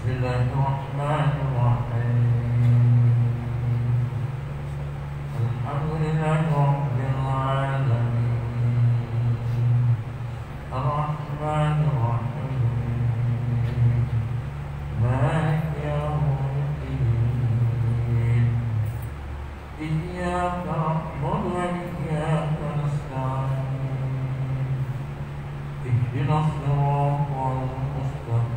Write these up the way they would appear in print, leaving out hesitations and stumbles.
Bismillahirrahmanirrahim. Alhamdulillahi rabbil alamin. Ar-Rahmanir-Rahim. Maliki yawmiddin. Iyyaka na'budu wa iyyaka nasta'in. Ihdinas siratal mustaqim.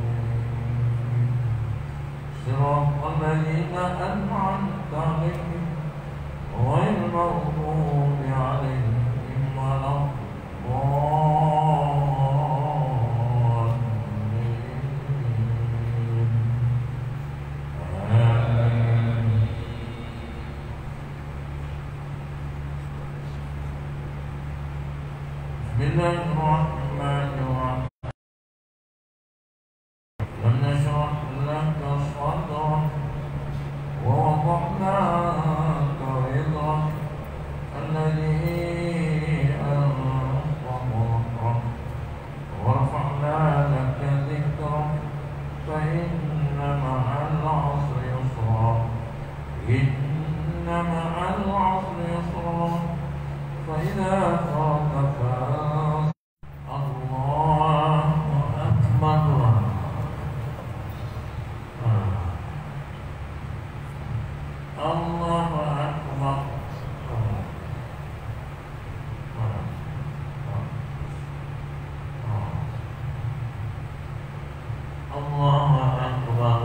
Siratal ladzina an'amta 'alaihim ghairil maghdubi 'alaihim waladdallin. Amin. Bismillahirrahmanirrahim. Lam nashrah laka sadrak wa wada'na anka wizrak alladhi anqadha dhahrak wa rafa'na laka dhikrak fa inna ma'al 'usri yusra inna ma'al 'usri yusra fa idza faragta fansab. Allahu akbar. Allahu akbar.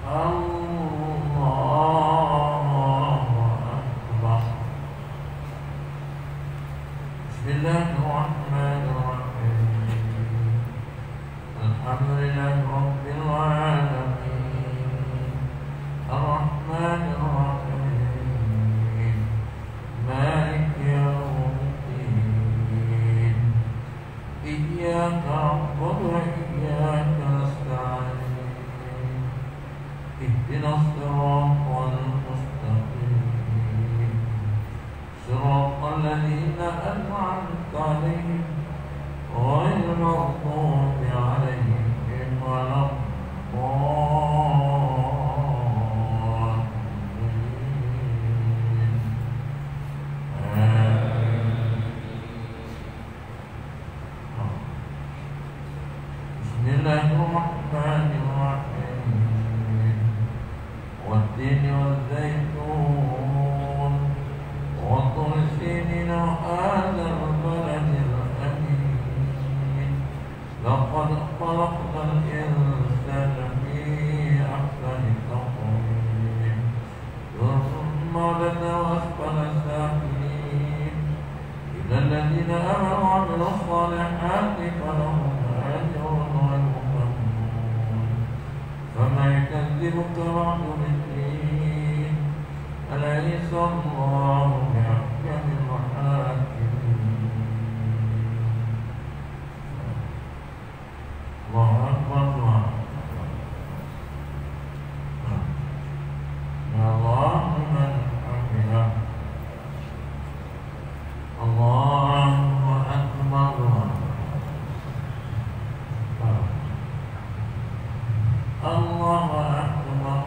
Allahu akbar. Bismillahirrahmanirrahim. Alhamdulillahi rabbil alamin. Ar-Rahmanir-Rahim. Maliki yawmiddin. Iyyaka na'budu wa iyyaka nasta'in. Ihdinas siratal mustaqim. Siratal ladzina an'amta 'alaihim ghairil maghdubi 'alaihim waladdallin. Bismillahirrahmanirrahim. Wat-tini waz-zaytun wa tur sinin wa hadzal baladil amin. Laqad khalaqnal insana fi ahsani taqwim. Thumma bada'a asfala safilin. Illal ladzina amanu wa 'amilus solihati falahum ajrun ghayru mamnun. Fama yukazzibuka ba'du bid-din. Alaysa Allahu bi'ahkamil hakimin. Allahu akbar. Allahu liman hamidah. Allahu akbar. Allahu akbar.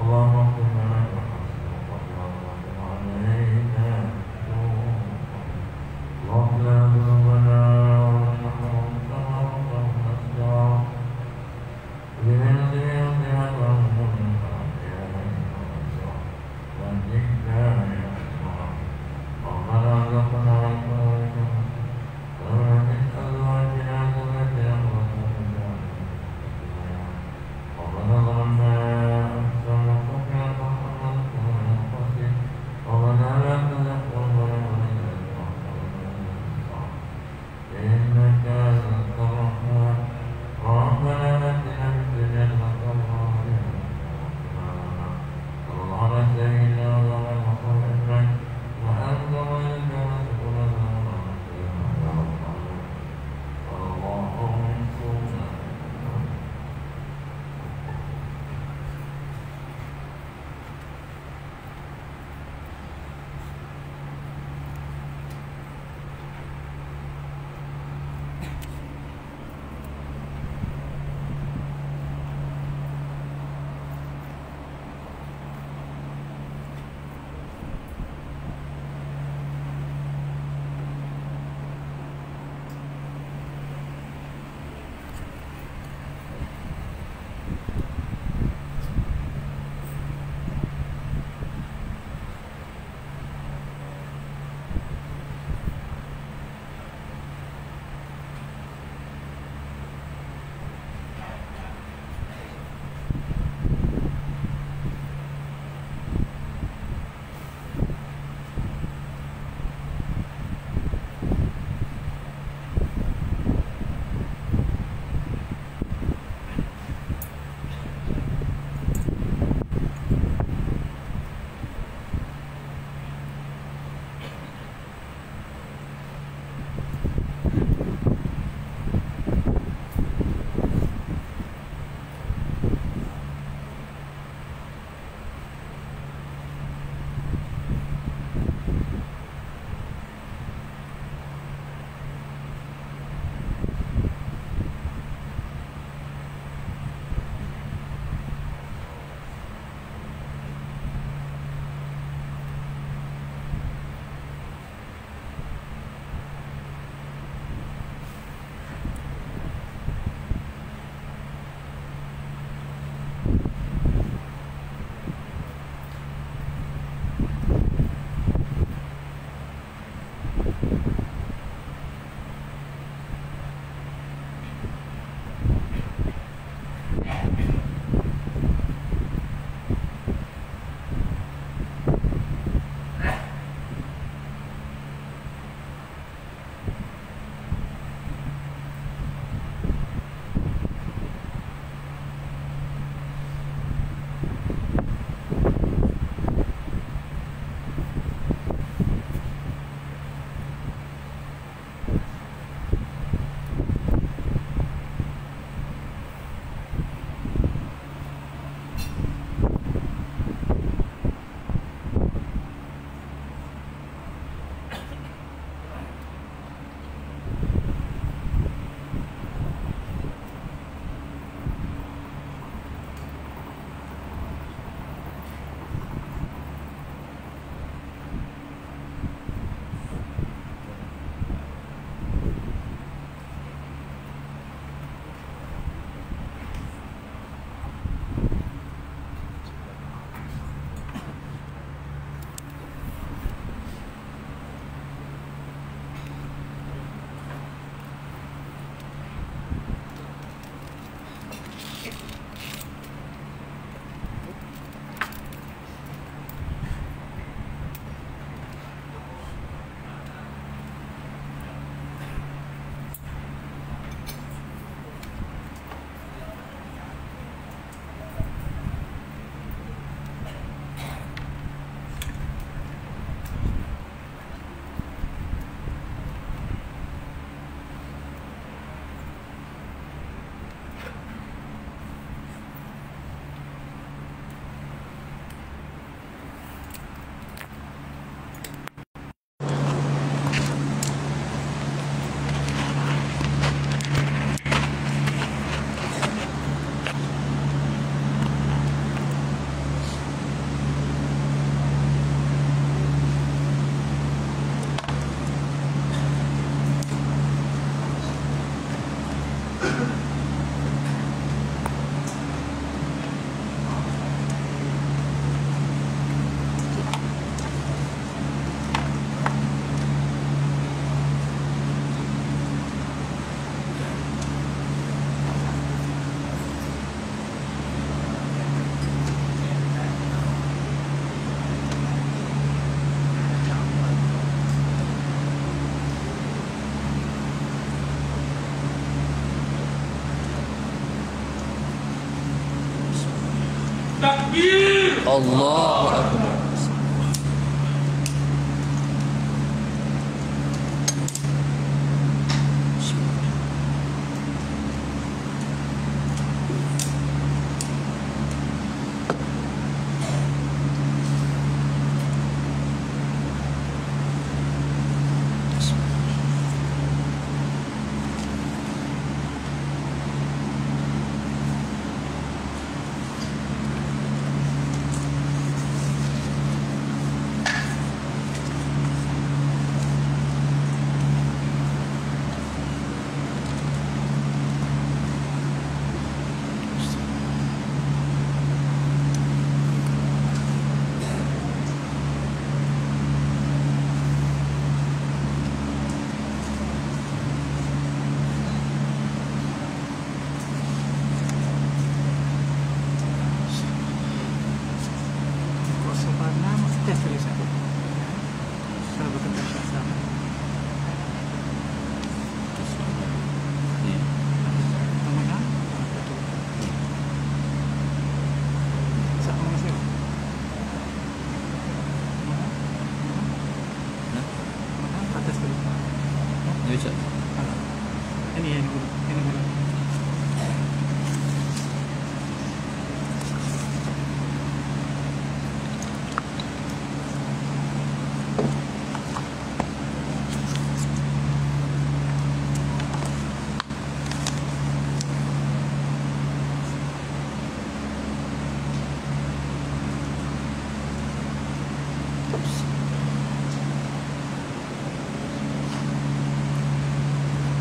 Allahumma Allahu Akbar.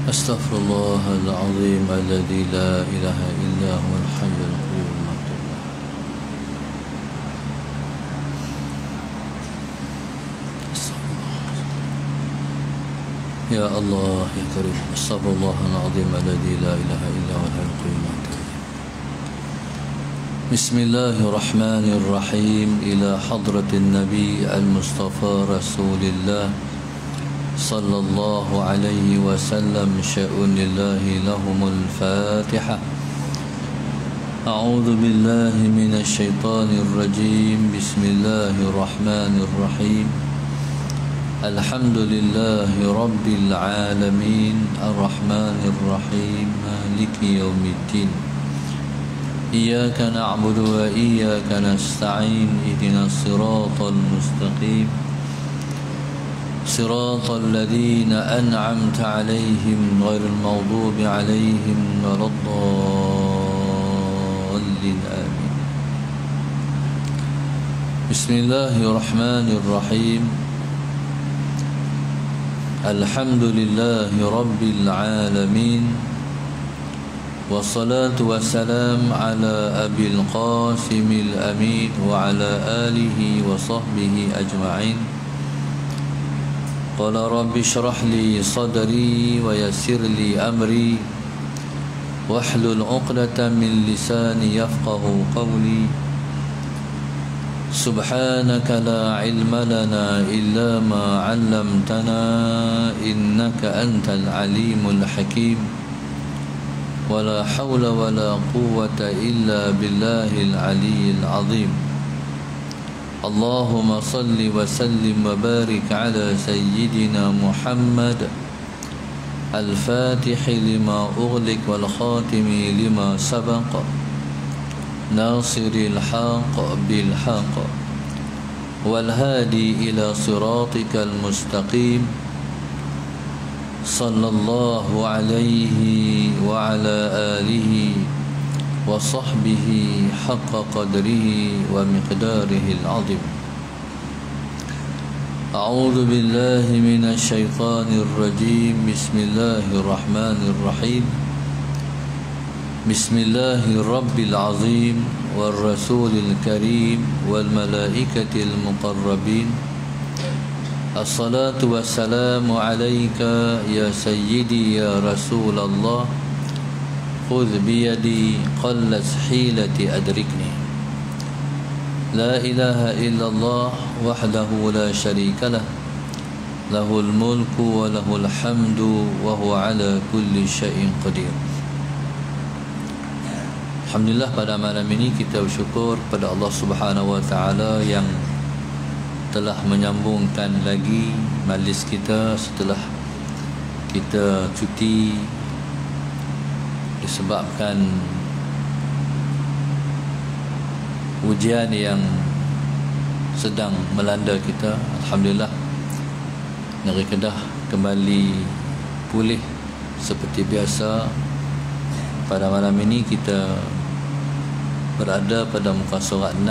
أستغفر الله العظيم الذي لا إله إلا هو الحي القيوم يا الله يا كريم أستغفر الله العظيم الذي لا إله إلا هو الحي القيوم بسم الله الرحمن الرحيم إلى حضرة النبي المصطفى رسول الله صلى الله عليه وسلم شأن الله لهم الفاتحة أعوذ بالله من الشيطان الرجيم بسم الله الرحمن الرحيم الحمد لله رب العالمين الرحمن الرحيم مالك يوم الدين إياك نعبد وإياك نستعين اهدنا الصراط المستقيم صراط الذين أنعمت عليهم غير المغضوب عليهم ولا الضالين آمين بسم الله الرحمن الرحيم الحمد لله رب العالمين والصلاة والسلام على أبي القاسم الأمين وعلى آله وصحبه أجمعين قال رب اشرح لي صدري ويسر لي أمري واحلل عقدة من لساني يفقه قولي سبحانك لا علم لنا إلا ما علمتنا إنك أنت العليم الحكيم ولا حول ولا قوة إلا بالله العلي العظيم اللهم صل وسلم وبارك على سيدنا محمد الفاتح لما أغلق والخاتم لما سبق ناصر الحق بالحق والهادي إلى صراطك المستقيم صلى الله عليه وعلى آله وصحبه حق قدره ومقداره العظيم أعوذ بالله من الشيطان الرجيم بسم الله الرحمن الرحيم بسم الله الرب العظيم والرسول الكريم والملائكة المقربين الصلاة والسلام عليك يا سيدي يا رسول الله خذ بيدي قلت حيلتي أدركني لا إله إلا الله وحده لا شريك له له الملك وله الحمد وهو على كل شيء قدير Alhamdulillah, pada malam ini kita bersyukur kepada Allah Subhanahu Wa Taala yang telah menyambungkan lagi majlis kita setelah kita cuti disebabkan ujian yang sedang melanda kita. Alhamdulillah, negeri Kedah kembali pulih seperti biasa. Pada malam ini kita berada pada muka surat 6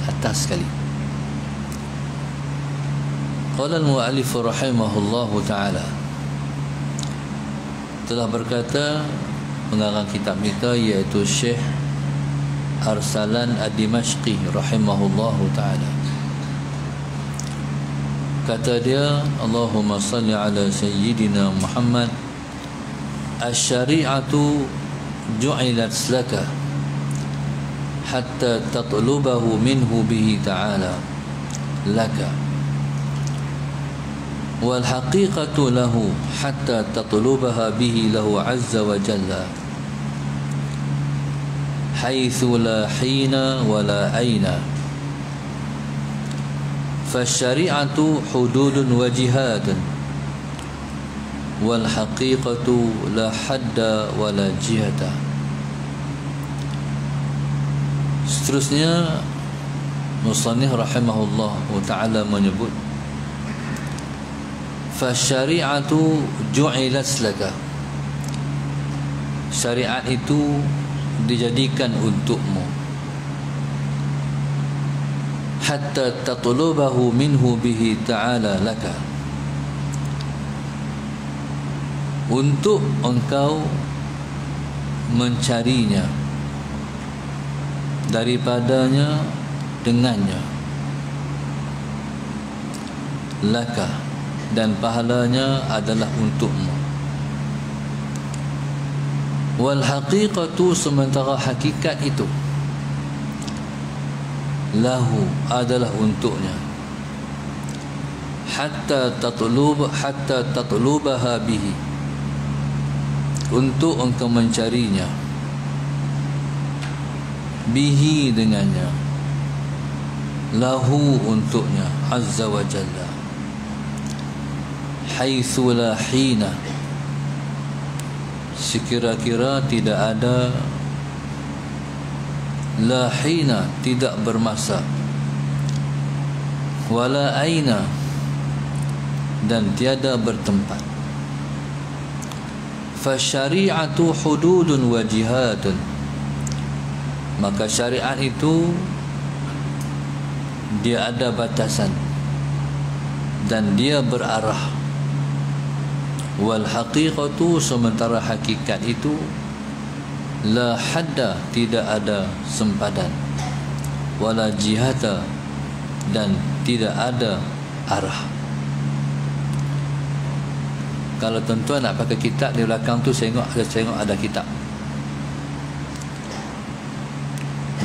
atas sekali. Qala al-mu'allif rahimahullahu ta'ala, telah berkata pengarang kitab kita iaitu Syekh Arsalan Ad-Dimashqi rahimahullahu ta'ala. Kata dia, Allahumma salli ala sayyidina Muhammad, asy-syari'atu ju'ilat laka hatta tatlubahu minhu bihi ta'ala laka wal haqiqatu lahu hatta tatlubaha bihi lahu azza wa jalla haitsu la hina wa la aina fasyari'atu hududun wa jihadun wal haqiqatu la hadda wa la jihata. Seterusnya musannif rahimahullah ta'ala menyebut, fasyari'atu ju'ilat laka, syariat itu dijadikan untukmu, hatta tatlubahu minhu bihi ta'ala laka, untuk engkau mencarinya daripadanya dengannya, laka, dan pahalanya adalah untukmu, wal haqiqatu, sementara hakikat itu, lahu, adalah untuknya, hatta tatlubaha bihi, untuk engkau mencarinya, bihi, dengannya, lahu, untuknya, azza wa jalla, haitsu la hina, sekira-kira tidak ada, la hina, tidak bermasa, wala aina, dan tiada bertempat. Fasyari'atu hududun wa jihadun, maka syariat itu dia ada batasan dan dia berarah. Wal haqiqatu, sementara hakikat itu, la hadda, tidak ada sempadan, wala jihata, dan tidak ada arah. Kalau tuan-tuan nak pakai kitab, di belakang tu tengok ada kitab.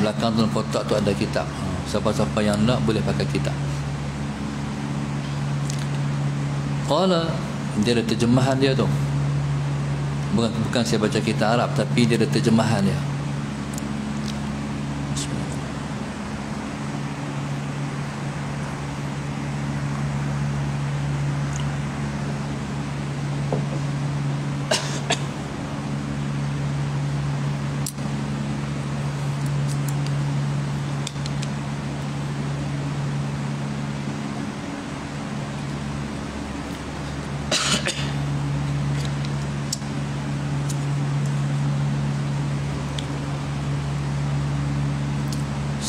Belakang tu kotak tu ada kitab. Siapa-siapa yang nak boleh pakai kitab. Qala, dia ada terjemahan dia tu. Bukan saya baca kitab Arab, tapi dia ada terjemahan dia.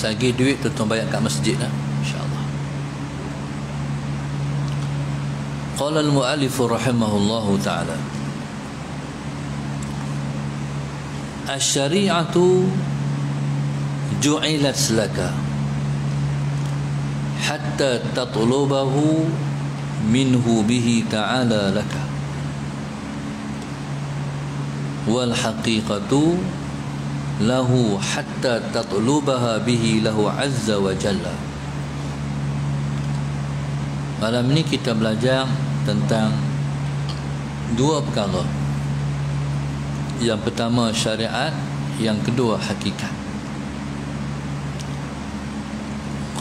Sagi duit tuan-tuan bayar kat masjid lah, insya-Allah. Qala al-mu'allif rahimahullahu ta'ala, asy-syari'atu ju'ilat laka hatta tatlubahu minhu bihi ta'ala laka wal haqiqatu lahu hatta tatlubaha bihi lahu azza wa jalla. Malam ni kita belajar tentang dua perkara. Yang pertama syariat, yang kedua hakikat.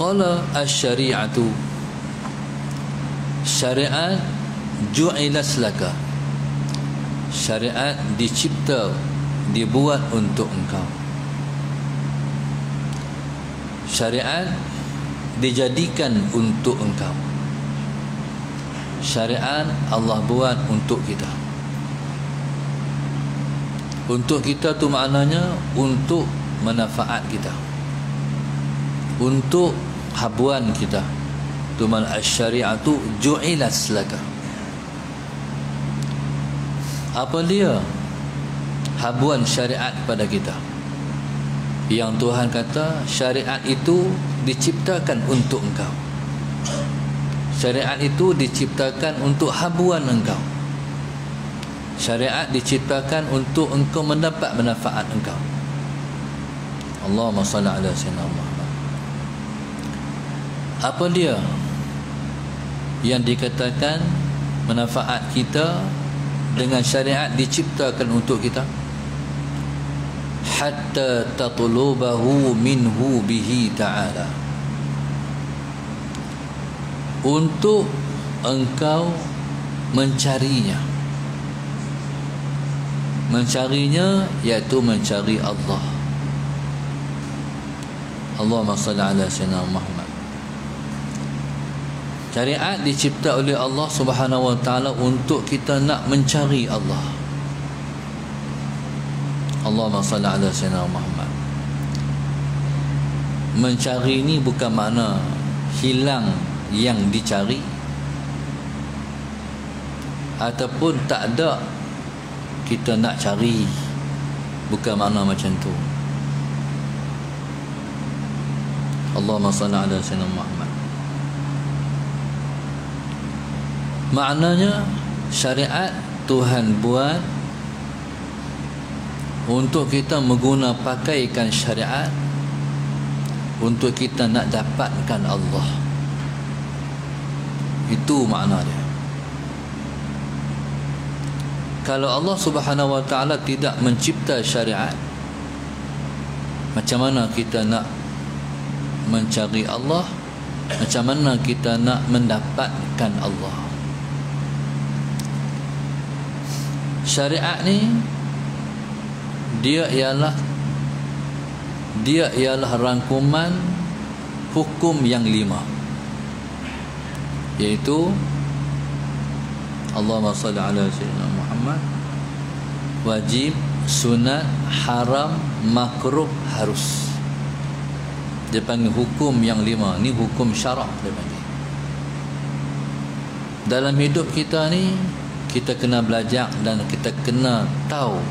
Qala asy-syari'atu, syariat ju'ilas laka, syariat dicipta, dibuat untuk engkau. Syariat dijadikan untuk engkau. Syariat Allah buat untuk kita. Untuk kita tu maknanya untuk manfaat kita, untuk habuan kita. Tu makna asy-syari'atu ju'ilas laka. Apa dia habuan syariat kepada kita? Yang Tuhan kata syariat itu diciptakan untuk engkau. Syariat itu diciptakan untuk habuan engkau. Syariat diciptakan untuk engkau mendapat manfaat engkau. Allahumma salli ala sayyidina Muhammad. Apa dia yang dikatakan manfaat kita dengan syariat diciptakan untuk kita? Hatta tatlubahu minhu bihi ta'ala, untuk engkau mencarinya. Mencarinya iaitu mencari Allah. Allahumma salli ala sayyidina Muhammad. Syariat dicipta oleh Allah Subhanahu wa taala untuk kita nak mencari Allah. Allahumma salli ala sayyidina Muhammad. Mencari ni bukan makna hilang yang dicari, ataupun tak ada kita nak cari, bukan makna macam tu. Allahumma salli ala sayyidina Muhammad. Maknanya syariat Tuhan buat untuk kita mengguna pakaikan syariat untuk kita nak dapatkan Allah. Itu makna dia. Kalau Allah Subhanahu wa taala tidak mencipta syariat, macam mana kita nak mencari Allah? Macam mana kita nak mendapatkan Allah? Syariat ni dia ialah rangkuman hukum yang 5, iaitu Allahumma salli ala sayyidina Muhammad, wajib, sunat, haram, makruh, harus. Dia panggil hukum yang 5. Ni hukum syarak dia panggil. Dalam hidup kita ni kita kena belajar dan kita kena tahu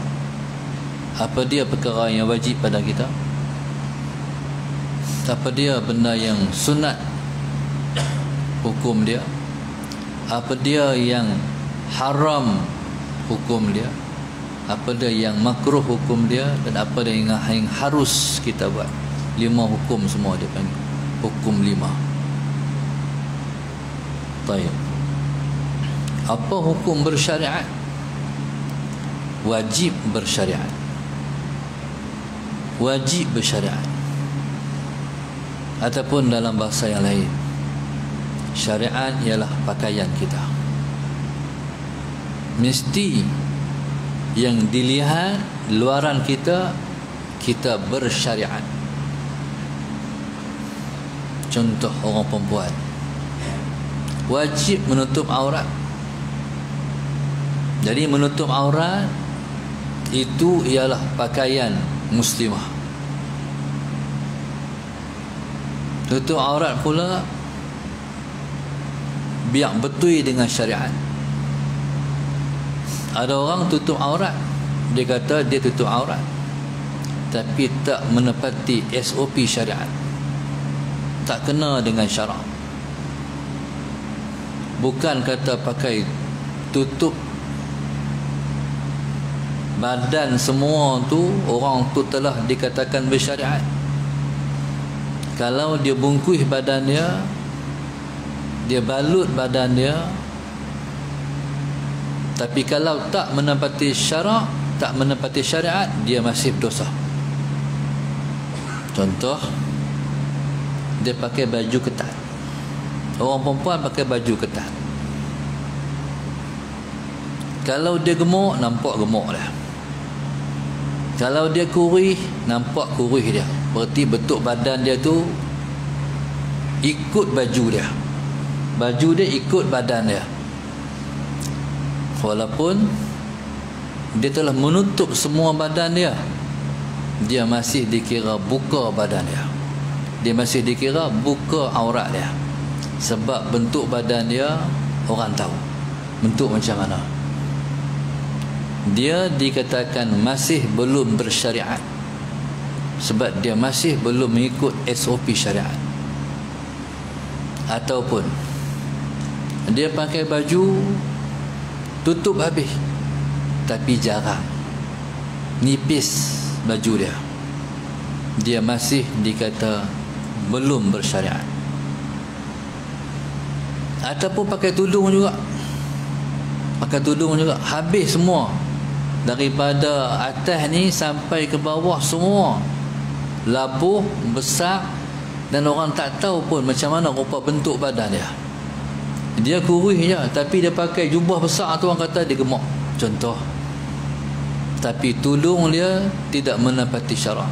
apa dia perkara yang wajib pada kita, apa dia benda yang sunat hukum dia, apa dia yang haram hukum dia, apa dia yang makruh hukum dia, dan apa dia yang harus kita buat. 5 hukum semua dia panggil hukum 5. Baik. Apa hukum bersyariat? Wajib bersyariat. Wajib bersyariat. Ataupun dalam bahasa yang lain, syariat ialah pakaian kita. Mesti yang dilihat luaran kita, kita bersyariat. Contoh orang perempuan wajib menutup aurat. Jadi menutup aurat itu ialah pakaian muslimah. Tutup aurat pula biar betul dengan syariat. Ada orang tutup aurat, dia kata dia tutup aurat, tapi tak menepati SOP syariat, tak kena dengan syarak. Bukan kata pakai tutup badan semua tu, orang tu telah dikatakan bersyariat. Kalau dia bungkus badan dia, dia balut badan dia, tapi kalau tak menepati syarak, tak menepati syariat, dia masih berdosa. Contoh, dia pakai baju ketat. Orang perempuan pakai baju ketat. Kalau dia gemuk, nampak gemuk dah. Kalau dia kurih, nampak kurih dia. Berarti bentuk badan dia tu ikut baju dia. Baju dia ikut badan dia. Walaupun dia telah menutup semua badan dia, dia masih dikira buka badan dia. Dia masih dikira buka aurat dia. Sebab bentuk badan dia orang tahu bentuk macam mana. Dia dikatakan masih belum bersyariat, sebab dia masih belum mengikut SOP syariat. Ataupun dia pakai baju tutup habis tapi jarang, nipis baju dia, dia masih dikata belum bersyariat. Ataupun pakai tudung juga, habis semua, daripada atas ni sampai ke bawah semua labuh besar, dan orang tak tahu pun macam mana rupa bentuk badan dia. Dia kurus je, tapi dia pakai jubah besar tu orang kata dia gemuk, contoh. Tapi tudung dia tidak menepati syarak.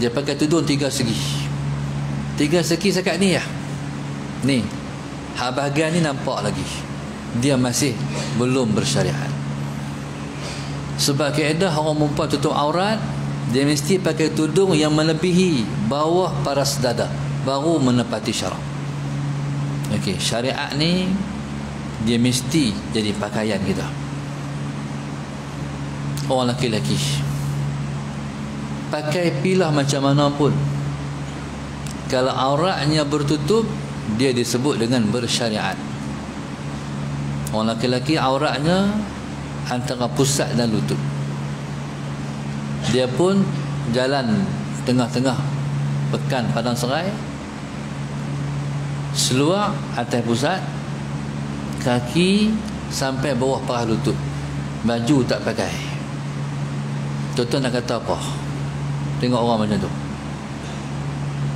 Dia pakai tudung 3 segi. 3 segi sekat ni ya. Ni, hak bahagian ni nampak lagi. Dia masih belum bersyariat. Sebab kaedah orang perempuan tutup aurat, dia mesti pakai tudung yang melebihi bawah paras dada, baru menepati syarak. Okey, syariat ni dia mesti jadi pakaian kita. Orang lelaki pakai pilah macam mana pun, kalau auratnya bertutup, dia disebut dengan bersyariat. Orang lelaki auratnya antara pusat dan lutut. Dia pun jalan tengah-tengah pekan padang serai, seluar atas pusat, kaki sampai bawah paras lutut, baju tak pakai. Tuan-tuan nak kata apa? Tengok orang macam tu.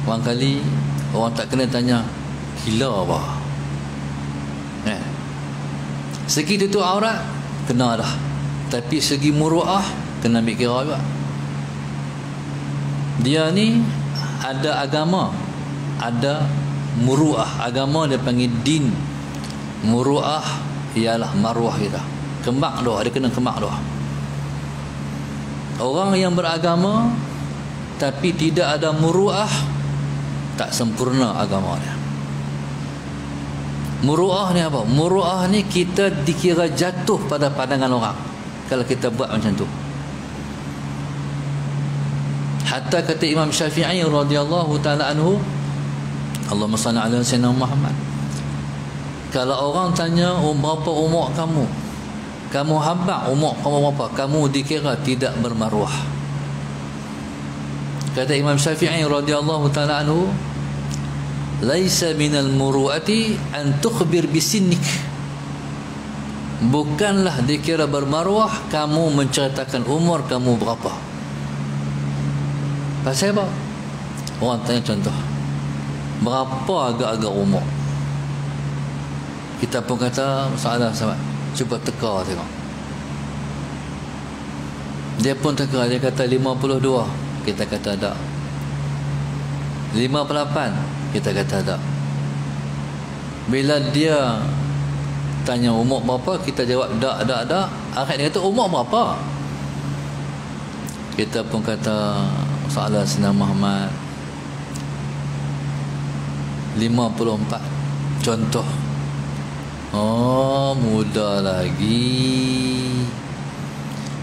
Orang kali orang tak kena tanya gila apa. Segi tutup aurat kena dah, tapi segi muruah kena ambil kira juga. Dia ni ada agama, ada muruah. Agama dia panggil din, muruah ialah maruah kita, kemak doa, dia kena kemak doa. Orang yang beragama tapi tidak ada muruah, tak sempurna agama dia. Muruah ni apa? Muruah ni kita dikira jatuh pada pandangan orang kalau kita buat macam tu. Hatta kata Imam Syafi'i radhiyallahu taala anhu, Allahumma salli ala sayyidina Muhammad, kalau orang tanya berapa umur kamu, kamu habaq umur kamu berapa, kamu dikira tidak bermaruah. Kata Imam Syafi'i radhiyallahu taala anhu, laisa minal muru'ati an tukhbir bisinnik, bukanlah dikira bermaruah kamu menceritakan umur kamu berapa. Pasal apa? Orang tanya contoh, berapa agak-agak umur? Kita pun kata salah sahabat, cuba teka tengok. Dia pun teka, dia kata 52. Kita kata tak. 58. Kita kata tak. Bila dia tanya umur berapa, kita jawab tak. Akhir dia kata umur berapa? Kita pun kata salah Sayyidina Muhammad 54 contoh. Oh, muda lagi.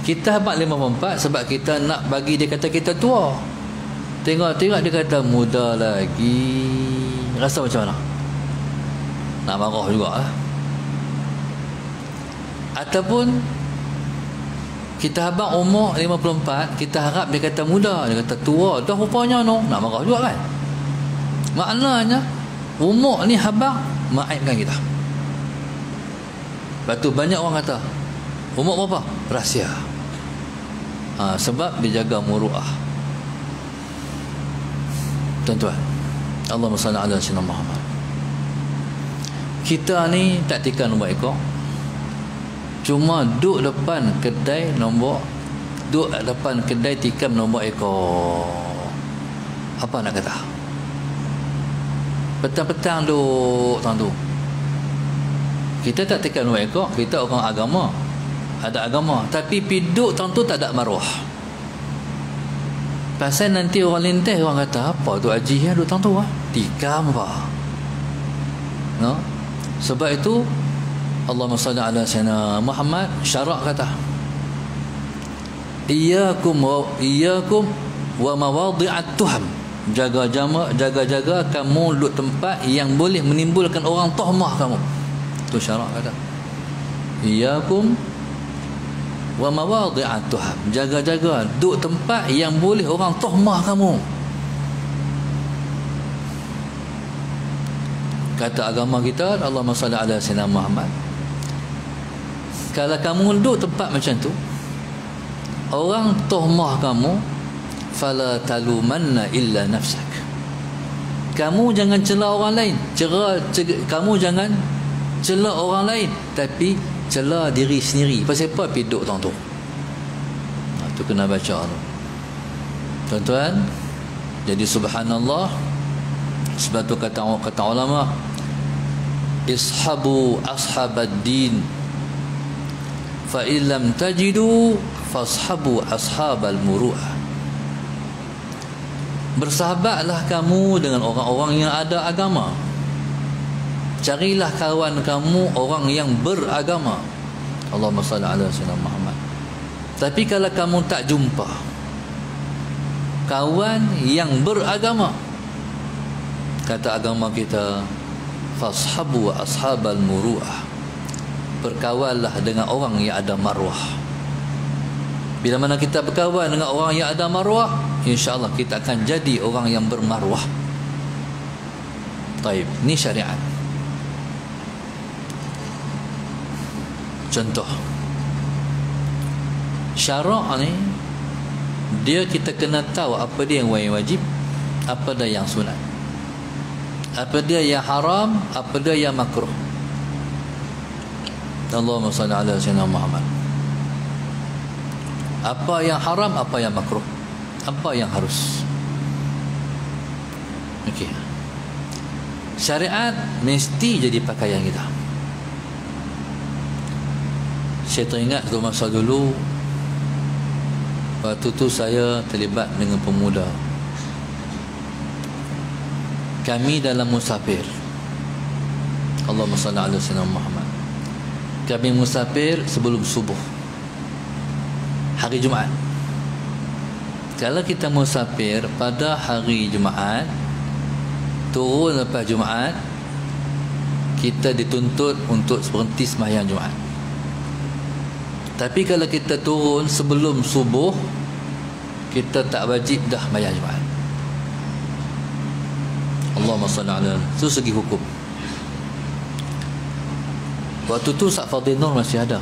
Kita habaq 54 sebab kita nak bagi dia kata kita tua. Tengok-tengok dia kata muda lagi. Rasa macam mana? Nak marah juga lah. Ataupun kita habaq umur 54, kita harap dia kata muda, dia kata tua, dah rupanya no. Nak marah juga kan? Maknanya umur ni habaq mengaibkan kita. Lepas tu banyak orang kata umur berapa? Rahsia. Sebab dia jaga muruah. Tuan-tuan, Allahumma salli ala sayyidina Muhammad. Kita ni tak tikam nombor ekor, cuma duduk depan kedai tikam nombor ekor. Apa nak kata? Petang-petang duduk tuan tu. Kita tak tikam nombor ekor, kita orang agama, ada agama, tapi piduk tuan tu tak ada maruah. Pasal nanti orang lintas, orang kata apa tu haji ya duduk tuan tu tikam apa, no? Sebab itu Allahumma salli ala sayyidina Muhammad syarak kata, iyyakum wa mawadhi'at tuham. Jaga-jaga kamu duduk tempat yang boleh menimbulkan orang tuhmah kamu. Tu syarak kata, iyyakum wa mawadhi'at tuham. Jaga-jaga duduk tempat yang boleh orang tuhmah kamu. Kata agama kita, Allahumma salli ala sayyidina Muhammad, kalau kamu duduk tempat macam tu, orang tuhmah kamu, fala talumanna illa nafsak. Kamu jangan cela orang lain, kamu jangan cela orang lain, tapi cela diri sendiri. Pasal apa piduk tuan tu? Tu kena baca tu, tuan-tuan. Jadi subhanallah. Sebab tu kata ulama, ishabu ashabad din, fa illam tajidu fashabu ashabal muru'ah. Bersahabatlah kamu dengan orang-orang yang ada agama. Carilah kawan kamu orang yang beragama. Allahumma salli ala sayyidina Muhammad. Tapi kalau kamu tak jumpa kawan yang beragama, kata agama kita, fashabu ashabal muru'ah. Berkawanlah dengan orang yang ada maruah. Bila mana kita berkawan dengan orang yang ada maruah, insya-Allah kita akan jadi orang yang bermaruah. Taib, ni syariat. Contoh, syarak ni dia kita kena tahu apa dia yang wajib, apa dia yang sunat, apa dia yang haram, apa dia yang makruh. Allahumma salli ala sayyidina Muhammad. Apa yang haram, apa yang makruh, apa yang harus. Okey. Syariat mesti jadi pakaian kita. Saya teringat satu masa dulu, waktu tu saya terlibat dengan pemuda. Kami dalam musafir. Allahumma salli ala sayyidina Muhammad. Kami musafir sebelum subuh, hari Jumaat. Kalau kita musafir pada hari Jumaat, turun lepas Jumaat, kita dituntut untuk berhenti sembahyang Jumaat. Tapi kalau kita turun sebelum subuh, kita tak wajib dah sembahyang Jumaat. Allahumma salli ala. Itu segi hukum. Waktu tu Ustaz Fadil Nur masih ada.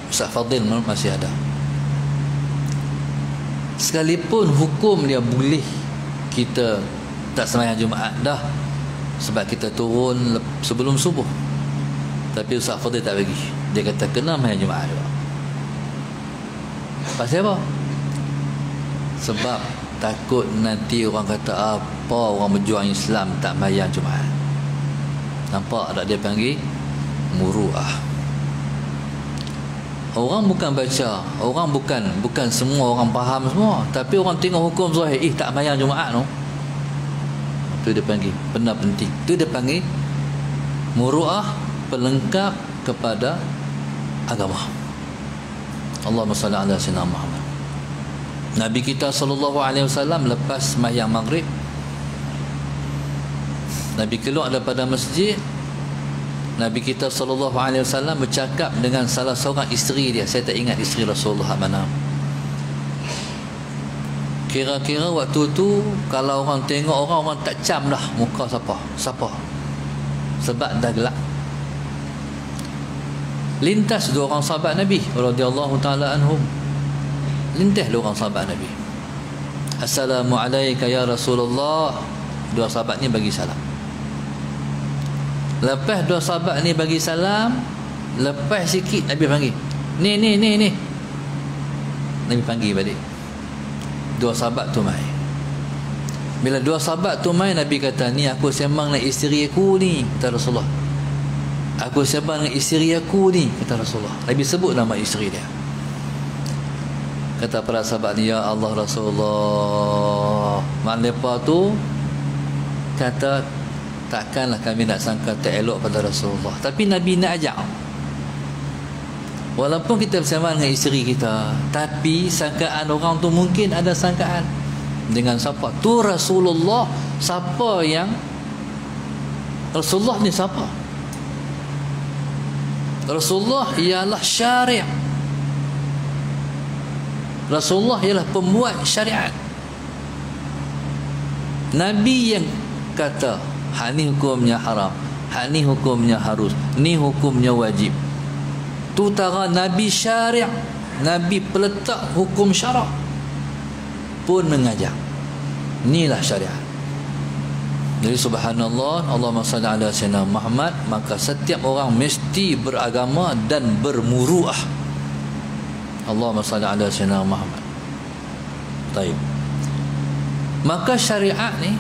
Ustaz Fadil Nur masih ada. Sekalipun hukum dia boleh kita tak sembahyang Jumaat dah, sebab kita turun sebelum subuh, tapi Ustaz Fadil tak bagi. Dia kata kena sembahyang Jumaat juga. Pasal apa? Sebab takut nanti orang kata apa orang berjuang Islam tak sembahyang Jumaat. Nampak tak dia panggil muru'ah. Orang bukan baca, orang bukan semua orang faham semua, tapi orang tengok hukum zahir, tak sembahyang Jumaat no. Itu dia panggil benda penting. Itu dia panggil muru'ah, pelengkap kepada agama. Allahumma salli ala sayyidina Muhammad. Nabi kita sallallahu alaihi wasallam lepas sembahyang maghrib, Nabi keluar daripada masjid. Nabi kita sallallahu alaihi wasallam bercakap dengan salah seorang isteri dia. Saya tak ingat isteri Rasulullah mana. Kira-kira waktu tu kalau orang tengok orang tak cam dah muka siapa. Sebab dah gelap. Lintas dua orang sahabat Nabi radhiyallahu taala anhum. Lintas dua orang sahabat Nabi. Assalamualaikum ya Rasulullah. Dua sahabat ni bagi salam. Lepas dua sahabat ni bagi salam, lepas sikit Nabi panggil, ni. Nabi panggil balik. Dua sahabat tu mai. Bila dua sahabat tu mai, Nabi kata, ni aku sembang dengan isteri aku ni, kata Rasulullah. Aku sembang dengan isteri aku ni, kata Rasulullah. Nabi sebut nama isteri dia. Kata para sahabat ni, ya Allah Rasulullah. Mak mereka tu kata, takkanlah kami nak sangka tak elok pada Rasulullah. Tapi Nabi nak ajak. Walaupun kita bersama dengan isteri kita, tapi sangkaan orang tu mungkin ada sangkaan dengan siapa? Tu Rasulullah. Siapa yang Rasulullah ni siapa? Rasulullah ialah syariat. Rasulullah ialah pembuat syariat. Nabi yang kata, hak ni hukumnya haram, hak ni hukumnya harus, ni hukumnya wajib. Tu tara Nabi syariat, Nabi peletak hukum syarak pun mengajar. Inilah syariat. Jadi subhanallah, Allahumma salli ala sayyidina Muhammad. Maka setiap orang mesti beragama dan bermuruah. Allahumma salli ala sayyidina Muhammad. Baik. Maka syariat ni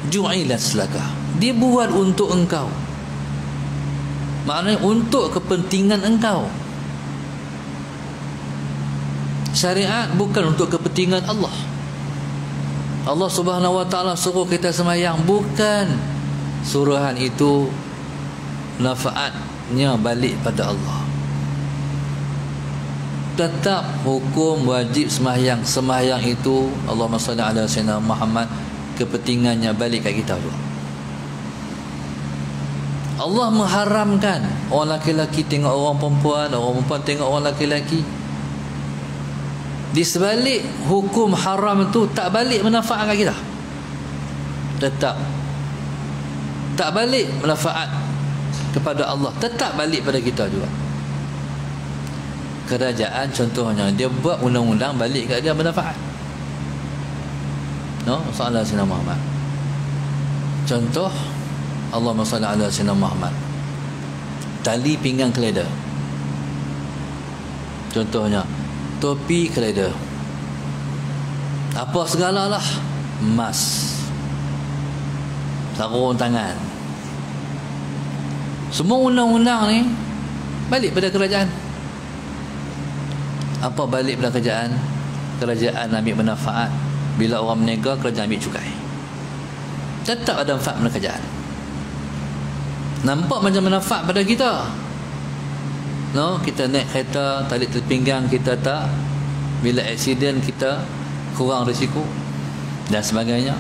ju'ilat laka, dibuat untuk engkau. Maknanya untuk kepentingan engkau. Syariat bukan untuk kepentingan Allah. Allah Subhanahu wa taala suruh kita sembahyang, bukan suruhan itu manfaatnya balik pada Allah. Tetap hukum wajib sembahyang. Sembahyang itu Allahumma salli ala sayyidina Muhammad, kepentingannya balik kat kita juga. Allah mengharamkan orang laki-laki tengok orang perempuan, orang perempuan tengok orang laki-laki. Di sebalik hukum haram itu tak balik manfaat kat kita. Tetap tak balik manfaat kepada Allah, tetap balik pada kita juga. Kerajaan contohnya, dia buat undang-undang balik kat dia manfaat. No, sallallahu alaihi Muhammad. Contoh, Allahumma salli ala sayyidina Muhammad. Tali pinggang keledar. Contohnya, topi keledar. Apa segalalah, emas, sarung tangan. Semua undang-undang ni balik pada kerajaan. Apa balik pada kerajaan? Kerajaan ambil manfaat. Bila orang berniaga, kerajaan ambil cukai. Tetap ada manfaat pada kerajaan. Nampak macam manfaat pada kita. No, kita naik kereta, tali terpinggang kita tak. Bila aksiden kita kurang risiko dan sebagainya.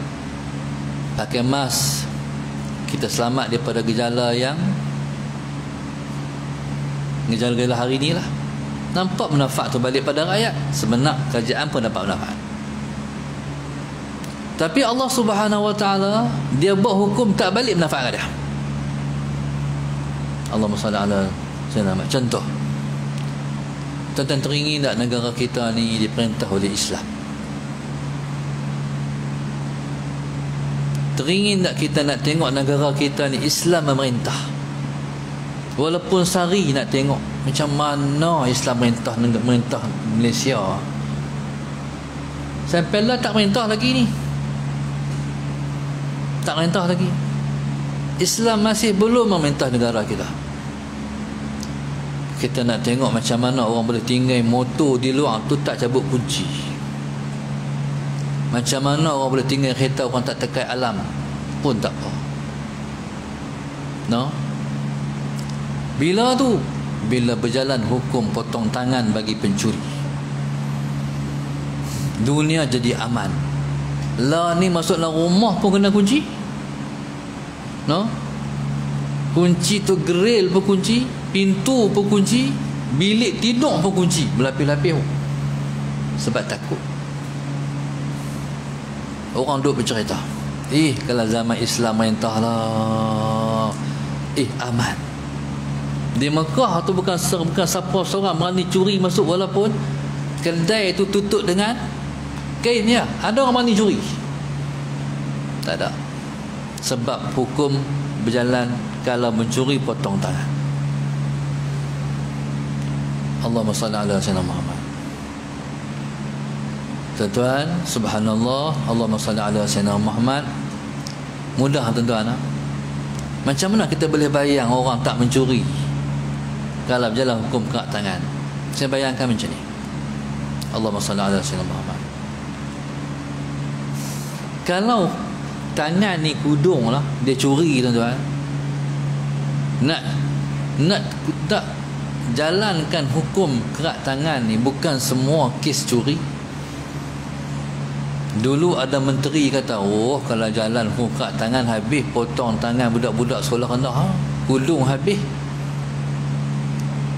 Pakai mask, kita selamat daripada gejala yang gejala-gejala hari ni lah. Nampak manfaat tu balik pada rakyat. Sebenar kerajaan pun dapat manfaat. Tapi Allah Subhanahu wa taala, dia buat hukum tak balik manfaat dia. Allahumma salli ala sayyidina Muhammad. Contoh, tuan-tuan teringin tak negara kita ni diperintah oleh Islam? Teringin tak kita nak tengok negara kita ni Islam memerintah? Walaupun sehari nak tengok macam mana Islam merintah Malaysia. Sampailah tak merintah lagi ni. Tak merintah lagi. Islam masih belum memerintah negara kita. Kita nak tengok macam mana orang boleh tinggal motor di luar tu tak cabut kunci. Macam mana orang boleh tinggal kereta orang tak tekai alam pun tak apa. No? Bila tu? Bila berjalan hukum potong tangan bagi pencuri. Dunia jadi aman. Lah ni masuk dalam rumah pun kena kunci. No? Kunci tu grill pun kunci, pintu pun kunci, bilik tidur pun kunci, berlapis-lapis. Sebab takut. Orang duk bercerita, kalau zaman Islam merintahlah, aman. Di Mekah tu bukan siapa seorang berani curi masuk, walaupun kedai tu tutup dengan kain ya. Ada orang mandi curi? Tak ada. Sebab hukum berjalan, kalau mencuri potong tangan. Allahumma salli ala sayyidina Muhammad. Tuan-tuan, subhanallah, Allahumma salli ala sayyidina Muhammad. Mudah tuan-tuan. Macam mana kita boleh bayang orang tak mencuri kalau berjalan hukum kerak tangan? Saya bayangkan macam ni. Allahumma salli ala sayyidina Muhammad. Kalau tangan ni kudung lah, dia curi tuan-tuan, nak tak jalankan hukum kerak tangan ni, bukan semua kes curi. Dulu ada menteri kata, oh kalau jalan hukum kerak tangan habis potong tangan budak-budak sekolah rendah, kudung habis.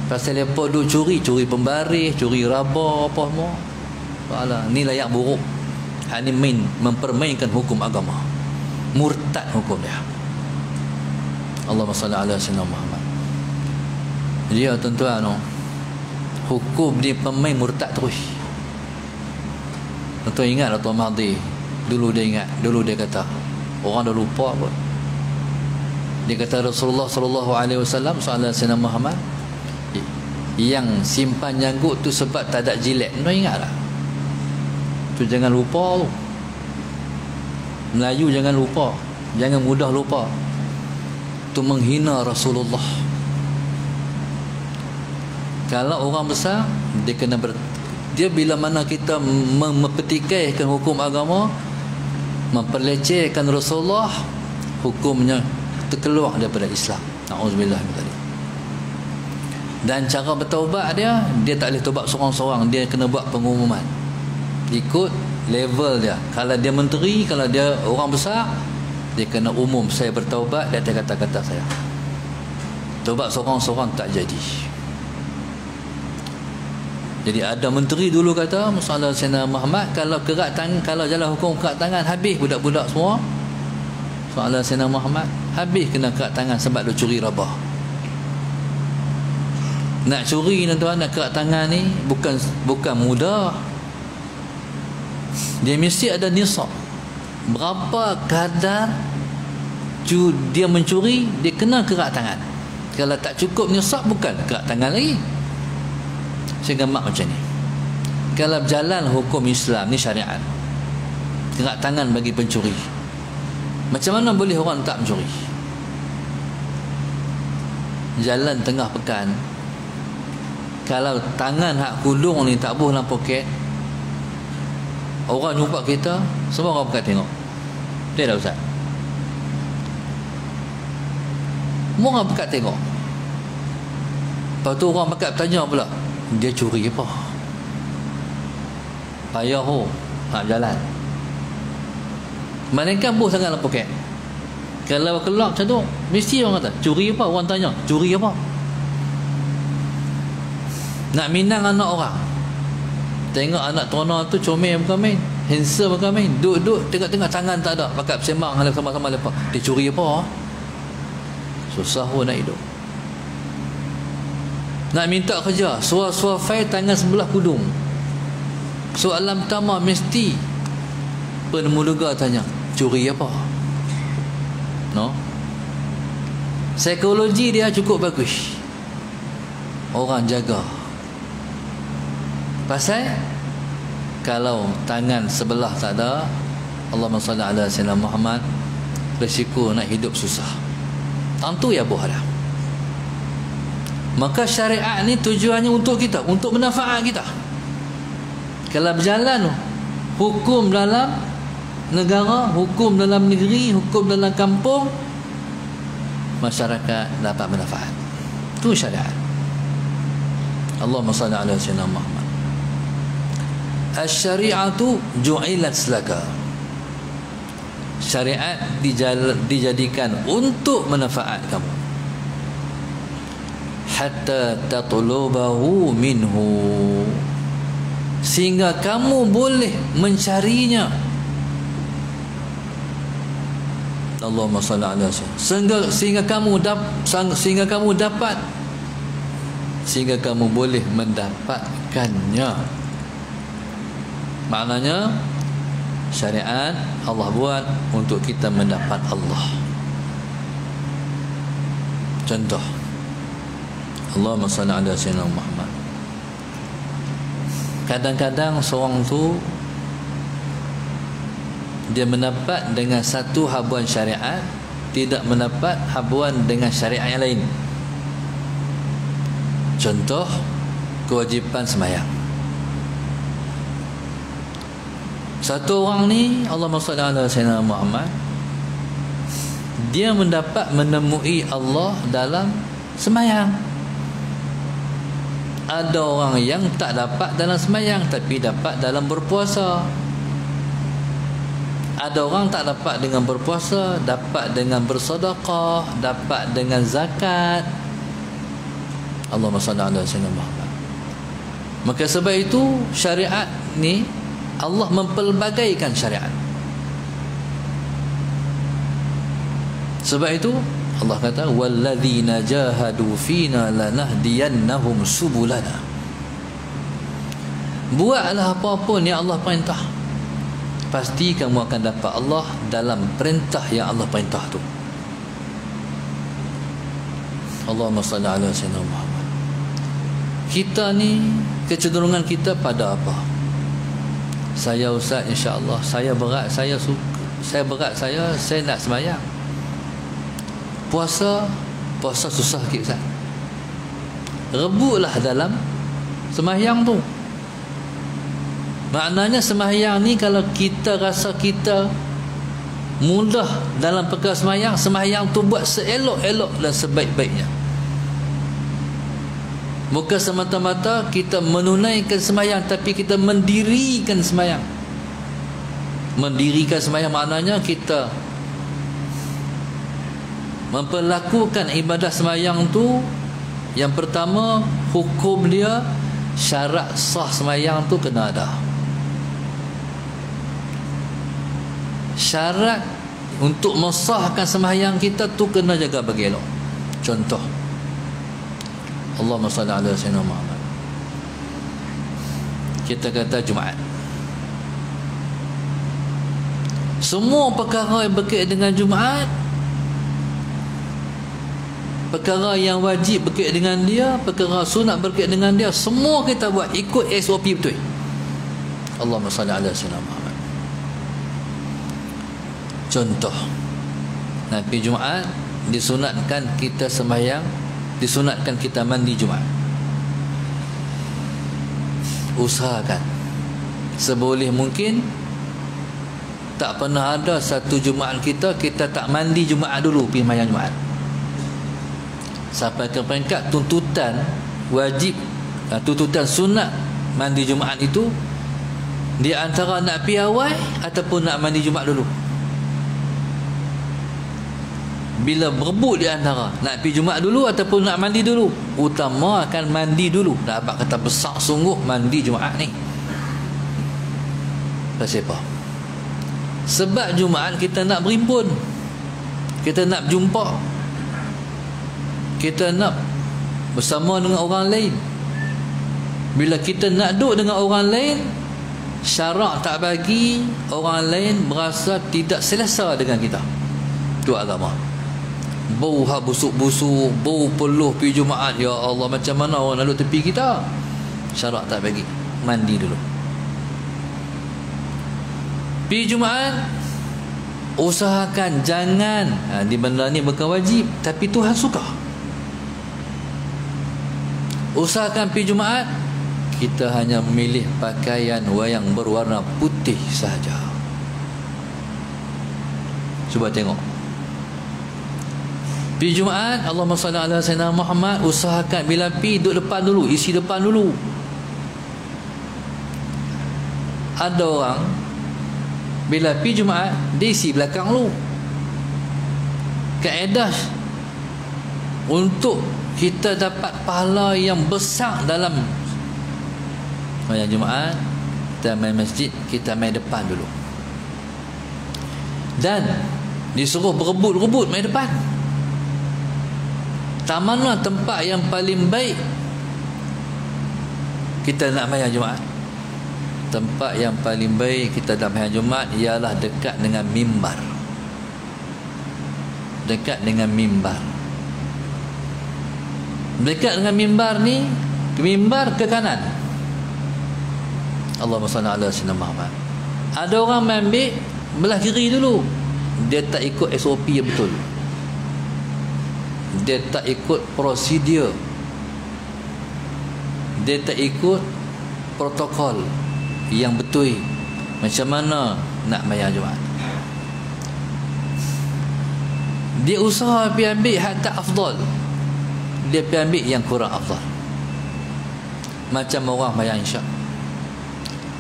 Pasal mereka duk curi pembaris, curi raba apa semua. Alah, ni layak buruk. Ini mempermainkan hukum agama, murtad hukum dia. Allahumma salli ala sayyidina Muhammad. Dia tuan-tuan, hukum dia pemain murtad terus. Tuan ingat Tuan Mahdi dulu dia ingat, dulu dia kata, orang dah lupa pun. Dia kata Rasulullah sallallahu alaihi wasallam sallallahu sayyidina Muhammad, yang simpan janggut tu sebab tak ada jilat. Tuan ingatlah. Tu jangan lupa tu. Melayu jangan lupa, jangan mudah lupa. Tu menghina Rasulullah. Kalau orang besar, dia kena dia bila mana kita mempertikaikan hukum agama, memperlecehkan Rasulullah, hukumnya terkeluar daripada Islam. Na'udzubillah min dzalik. Dan cara bertaubat dia tak boleh taubat seorang-seorang, dia kena buat pengumuman ikut level dia. Kalau dia menteri, kalau dia orang besar, dia kena umum, saya bertaubat di atas kata-kata saya. Taubat seorang-seorang tak jadi. Jadi ada menteri dulu kata, Musallallahu Sayyidina Muhammad, kalau kerak tangan, kalau jalan hukum kerak tangan, habis budak-budak semua. Musallallahu Sayyidina Muhammad, habis kena kerak tangan sebab dia curi rabah. Nak curi tuan-tuan, nak kerak tangan ni bukan mudah. Dia mesti ada nisab. Berapa kadar dia mencuri, dia kena kerak tangan. Kalau tak cukup nisab, bukan kerak tangan lagi. Saya gambar macam ni. Kalau berjalan hukum Islam ni, syariat, kerak tangan bagi pencuri, macam mana boleh orang tak mencuri? Jalan tengah pekan, kalau tangan hak kudung ni tak boleh dalam poket, orang jumpa kita, semua orang pekat tengok. Dia dah Ustaz, semua orang pekat tengok. Lepas tu orang pekat bertanya pula, dia curi apa? Payah nak jalan. Malaikat buh sangat dalam poket. Kalau keluar macam tu, mesti orang kata, curi apa? Orang tanya, curi apa? Nak minang anak orang, tengok anak tona tu comel bukan main, handsome bukan main, duduk tengok-tengok tangan tak ada, pakat bersembang sama-sama lepas. Dia curi apa? Susah pun nak hidup. Nak minta kerja, suar-suar fail tangan sebelah kudung. Soalan pertama mesti penemuduga tanya, curi apa? No? Psikologi dia cukup bagus, orang jaga. Pasal kalau tangan sebelah tak ada, Allahumma salli ala sayyidina Muhammad, risiko nak hidup susah. Tentu ya buah dah. Maka syariat ni tujuannya untuk kita, untuk manfaat kita. Kalau berjalan hukum dalam negara, hukum dalam negeri, hukum dalam kampung, masyarakat dapat manfaat. Itu syariat. Allahumma salli ala sayyidina Muhammad. Asy-syari'atu ju'ilat laka. Syariat dijadikan untuk manfaat kamu. Hatta tatlubahu minhu, sehingga kamu boleh mencarinya. Allahumma salli ala sayyidina, sehingga kamu dapat, sehingga kamu boleh mendapatkannya. Maknanya syariat Allah buat untuk kita mendapat Allah. Contoh, Allahumma salli ala sayyidina Muhammad. Kadang-kadang seorang tu dia mendapat dengan satu habuan syariat, tidak mendapat habuan dengan syariat yang lain. Contoh, kewajipan sembahyang. Satu orang ni, Allahumma salli ala sayyidina Muhammad, dia mendapat menemui Allah dalam sembahyang. Ada orang yang tak dapat dalam sembahyang tapi dapat dalam berpuasa. Ada orang tak dapat dengan berpuasa, dapat dengan bersedekah, dapat dengan zakat. Allahumma salli ala sayyidina Muhammad. Maka sebab itu syariat ni Allah mempelbagaikan syariat. Sebab itu Allah kata walladzina jahadu fina lanahdiyannahum subulana. Buatlah apa-apa yang Allah perintah, pasti kamu akan dapat Allah dalam perintah yang Allah perintah tu. Allahumma salli ala sayyidina Muhammad. Kita ni kecenderungan kita pada apa? Saya ustaz, insya-Allah saya berat, saya nak sembahyang. Puasa susah sikit ustaz. Rebutlah dalam sembahyang tu. Maknanya sembahyang ni kalau kita rasa kita mudah dalam perkara sembahyang tu buat seelok-elok dan sebaik-baiknya. Bukan semata-mata kita menunaikan sembahyang, tapi kita mendirikan sembahyang. Mendirikan sembahyang maknanya kita memperlakukan ibadah sembahyang tu. Yang pertama, hukum dia, syarat sah sembahyang tu kena ada. Syarat untuk mensahkan sembahyang kita tu kena jaga bagi elok. Contoh, Allahumma salli ala sayyidina Muhammad. Kita kata Jumaat, semua perkara yang berkaitan dengan Jumaat, perkara yang wajib berkaitan dengan dia, perkara sunat berkaitan dengan dia, semua kita buat ikut SOP betul. Allahumma salli ala sayyidina Muhammad. Contoh, Nabi Jumaat disunatkan kita sembahyang, disunatkan kita mandi Jumaat. Usahakan seboleh mungkin tak pernah ada satu Jumaat kita tak mandi Jumaat dulu, pergi sembahyang Jumaat. Sampai ke peringkat tuntutan wajib, tuntutan sunat mandi Jumaat itu di antara nak pergi awal ataupun nak mandi Jumaat dulu. Bila berebut di antara nak pergi Jumaat dulu ataupun nak mandi dulu, utama akan mandi dulu. Dapat kata besar sungguh mandi Jumaat ni. Kenapa? Sebab Jumaat kita nak berimpun, kita nak berjumpa, kita nak bersama dengan orang lain. Bila kita nak duduk dengan orang lain, syarak tak bagi orang lain berasa tidak selesa dengan kita. Itu agama. Bau hak busuk-busuk, bau peluh pergi Jumaat, ya Allah, macam mana orang nak duduk tepi kita? Syarak tak bagi. Mandi dulu. Pergi Jumaat, usahakan jangan di benda ni bukan wajib, tapi Tuhan suka. Usahakan pergi Jumaat, kita hanya memilih pakaian yang berwarna putih sahaja. Cuba tengok. Pergi Jumaat, Allahumma salli ala sayyidina Muhammad, usahakan bila pergi duduk depan dulu, isi depan dulu. Ada orang bila pergi Jumaat, dia isi belakang dulu. Kaedah untuk kita dapat pahala yang besar dalam sembahyang Jumaat, kita main masjid, kita main depan dulu. Dan disuruh berebut-rebut main depan. Tak mana tempat yang paling baik kita nak sembahyang Jumaat? tempat yang paling baik kita dalam hari Jumaat ialah dekat dengan mimbar. Dekat dengan mimbar. Dekat dengan mimbar ni, mimbar ke kanan. Allahumma salli ala sayyidina Muhammad. Ada orang ambil belah kiri dulu. Dia tak ikut SOP yang betul. Dia tak ikut prosedur. Dia tak ikut protokol yang betul. Macam mana nak mayang Jumaat. Dia usaha pergi ambil hak tak afdal. Dia pergi ambil yang kurang afdal. Macam orang mayang isyak.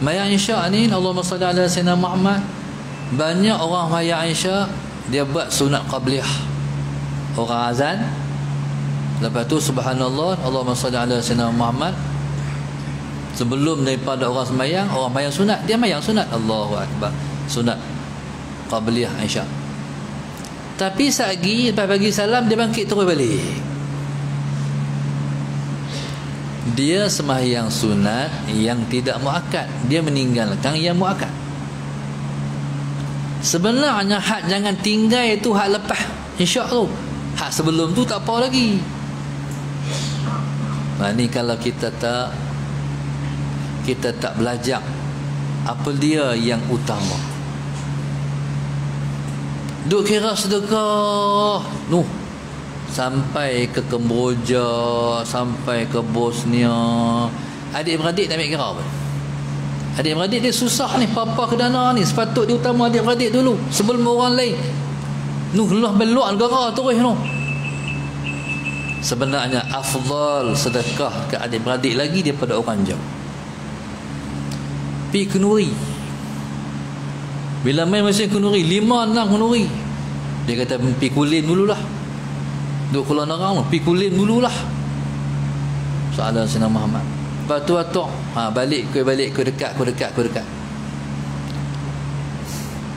Mayang isyak ni, Allahumma salli ala sayyidina Muhammad, banyak orang mayang isyak dia buat sunat qabliyah. Orang azan, lepas tu subhanallah, Allahumma salli ala sayyidina Muhammad. Sebelum daripada orang sembahyang, orang mayang sunat, dia mayang sunat Allahu akbar, sunat qabliyah isyak. Tapi sagi lepas bagi salam dia bangkit terus balik. Dia sembahyang sunat yang tidak muakkad, dia meninggalkan yang muakkad. Sebenarnya hak jangan tinggal itu hak lepas isyak tu. Hak sebelum tu tak apa lagi. Ni kalau kita tak belajar apa dia yang utama. Duk kira sedekah sampai ke Kemboja, sampai ke Bosnia. Adik-beradik tak ambil kira apa. Adik-beradik dia susah ni, papa ke dana ni. Sepatut dia utama adik-beradik dulu sebelum orang lain. Lah beluak negara terus tu. Sebenarnya afdal sedekah ke adik-beradik lagi daripada orang jauh. Pi kenuri. Bila main mesin kenuri 5-6 kenuri, dia kata pi kulin dululah. Duk Kuala Nerang pi kulin dululah. Soalan Sayyidina Muhammad. Lepas tu balik ke dekat.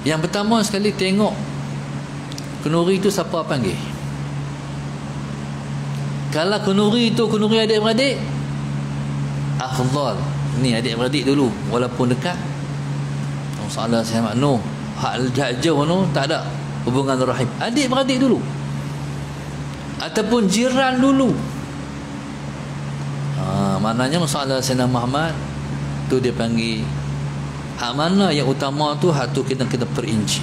Yang pertama sekali tengok kenuri tu siapa panggil. Kalau kenuri tu kenuri adik-beradik, afdal ni adik-beradik dulu walaupun dekat. Soalan saya hak jauh tak ada hubungan rahim. Adik-beradik dulu ataupun jiran dulu. Maknanya soalan Sayyidina Muhammad tu dia panggil hak mana yang utama tu, hak tu kita perinci.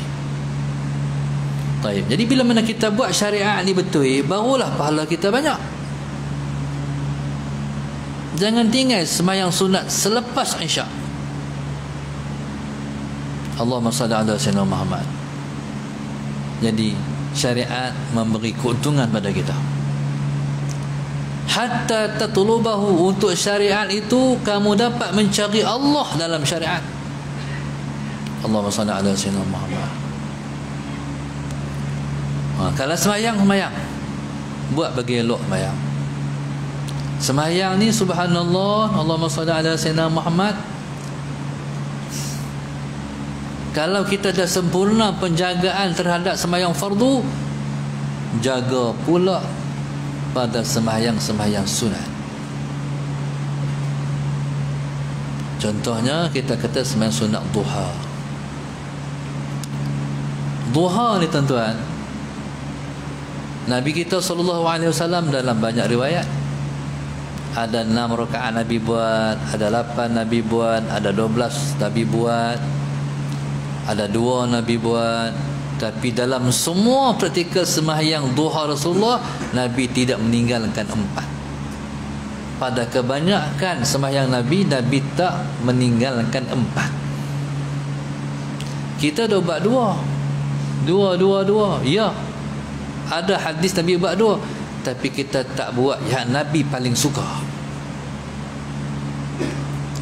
Baik. Jadi bila mana kita buat syariat ni betul, barulah pahala kita banyak. Jangan tinggal sembahyang sunat selepas isyak. Allahumma salli ala sayyidina Muhammad. Jadi syariat memberi keuntungan pada kita. Hatta tatlubahu, untuk syariat itu kamu dapat mencari Allah dalam syariat. Allahumma salli ala sayyidina Muhammad. Kalau sembahyang buat bagi elok sembahyang. Sembahyang ni subhanallah, Allahumma salli ala sayyidina Muhammad. Kalau kita dah sempurna penjagaan terhadap sembahyang fardu, jaga pula pada sembahyang sunat. Contohnya kita kata sembahyang sunat duha. Duha ni tuan-tuan, Nabi kita SAW dalam banyak riwayat, ada 6 rakaat Nabi buat, ada 8 Nabi buat, ada 12 Nabi buat, ada 2 Nabi buat. Tapi dalam semua praktikal sembahyang duha Rasulullah, Nabi tidak meninggalkan 4. Pada kebanyakan sembahyang Nabi, Nabi tak meninggalkan 4. Kita dah buat 2. Ya, ada hadis Nabi buat 2, tapi kita tak buat yang Nabi paling suka.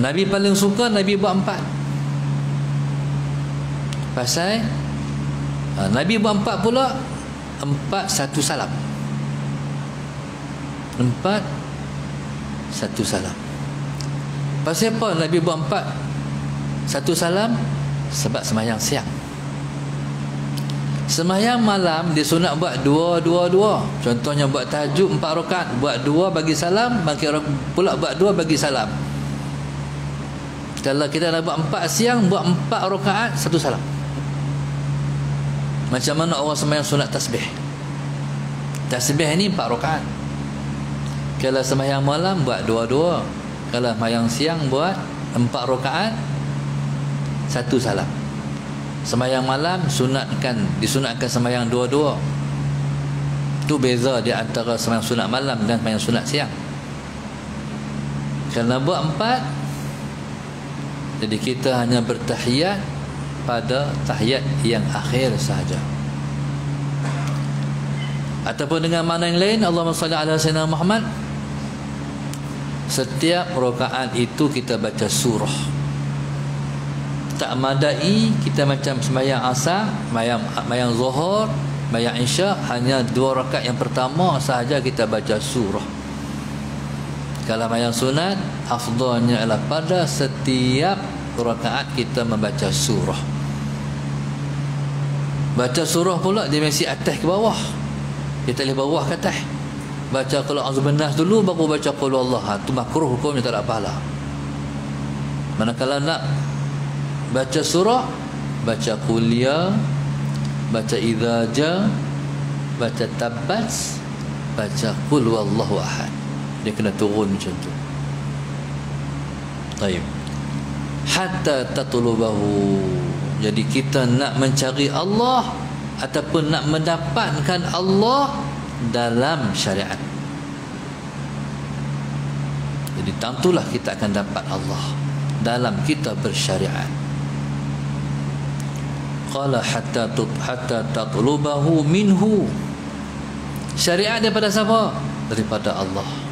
Nabi paling suka Nabi buat 4. Pasal Nabi buat 4 pula, 4 1 salam. 4 1 salam. Pasal apa Nabi buat 4 1 salam? Sebab sembahyang siang. Sembahyang malam dia sunat buat 2. Contohnya buat tahajud 4 rakaat, buat 2 bagi salam, bagi pula buat 2 bagi salam. Kalau kita nak buat 4 siang, buat 4 rakaat, 1 salam. Macam mana orang sembahyang sunat tasbih? Tasbih ni 4 rakaat. Kalau sembahyang malam buat 2-2. Kalau sembahyang siang buat 4 rakaat, 1 salam. Sembahyang malam disunatkan sembahyang 2-2. Tu beza di antara sembahyang sunat malam dan sembahyang sunat siang. Kalau buat 4, jadi kita hanya bertahiyat pada tahiyat yang akhir sahaja. Ataupun dengan makna yang lain, Allahumma salli ala sayyidina Muhammad, setiap rakaat itu kita baca surah. Tak madai kita macam sembahyang asar, sembahyang zuhur, sembahyang isyak, hanya 2 rakaat yang pertama sahaja kita baca surah. Kalau sembahyang sunat, afdalnya adalah pada setiap rakaat kita membaca surah. Baca surah pula dia mesti atas ke bawah. Kita lihat bawah ke atas. Baca qul a'udzu binnas dulu baru baca qul Allah. Tu makruh, hukumnya tak ada pahala. Manakala nak baca surah, baca qul ya, baca idza ja, baca tabbas, baca qul wallahu ahad. Dia kena turun macam tu. Baik. Hatta tatlubahu. Jadi kita nak mencari Allah ataupun nak mendapatkan Allah dalam syariat. Jadi tentulah kita akan dapat Allah dalam kita bersyariat. Qala hatta tatlubahu minhu. Syariat daripada siapa? Daripada Allah.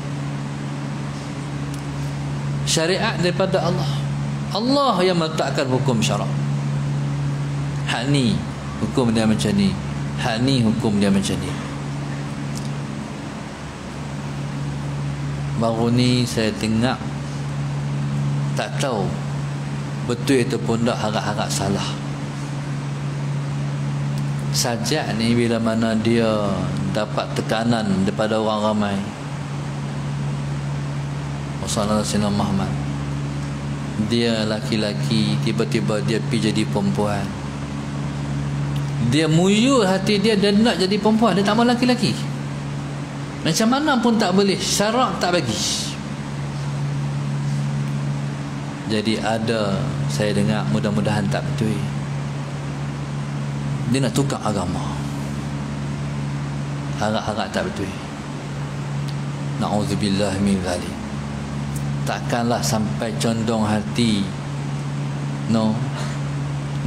Syariat daripada Allah. Allah yang meletakkan hukum syarak. Hak ni hukum dia macam ni, hak ni hukum dia macam ni. Baru ni saya tengok, tak tahu betul itu pun tak, harap-harap salah. Sajak ni bila mana dia dapat tekanan daripada orang ramai, Rasulullah Muhammad, dia laki-laki, tiba-tiba dia pergi jadi perempuan. Dia muyul hati dia nak jadi perempuan, dia tak mau laki-laki. Macam mana pun tak boleh, syarak tak bagi. Jadi ada, saya dengar, mudah-mudahan tak betul, dia nak tukar agama. Harap-harap tak betul. Na'udzubillah min zalik. Takkanlah sampai condong hati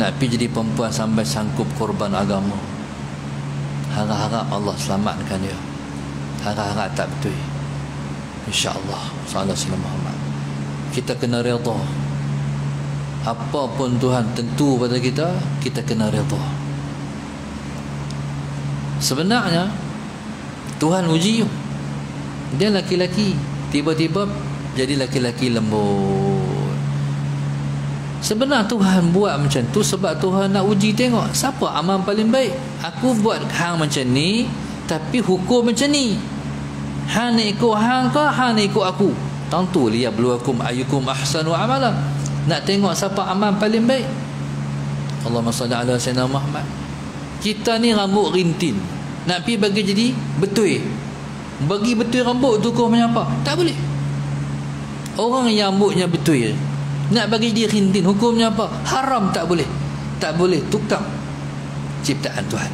nak pergi jadi perempuan sampai sanggup korban agama. Harap-harap Allah selamatkan dia. Harap-harap tak betul. InsyaAllah sallallahu Muhammad. Kita kena redha. Apa pun Tuhan tentu pada kita, kita kena redha. Sebenarnya Tuhan uji dia laki-laki, tiba-tiba jadi laki-laki lembut. Sebenarnya Tuhan buat macam tu sebab Tuhan nak uji, tengok siapa amal paling baik. Aku buat hang macam ni, tapi hukum macam ni. Hang nak ikut hang ke hang nak ikut aku? Tentu liyabluwakum ayyukum ahsanu amala. Nak tengok siapa amal paling baik. Allahumma salli ala sayyidina Muhammad. Kita ni rambut rintin, nak pergi bagi jadi betul. Bagi betul rambut tu kau macam apa? Tak boleh. Orang yang rambutnya betul, nak bagi dia rintin, hukumnya apa? Haram, tak boleh. Tak boleh tukar ciptaan Tuhan.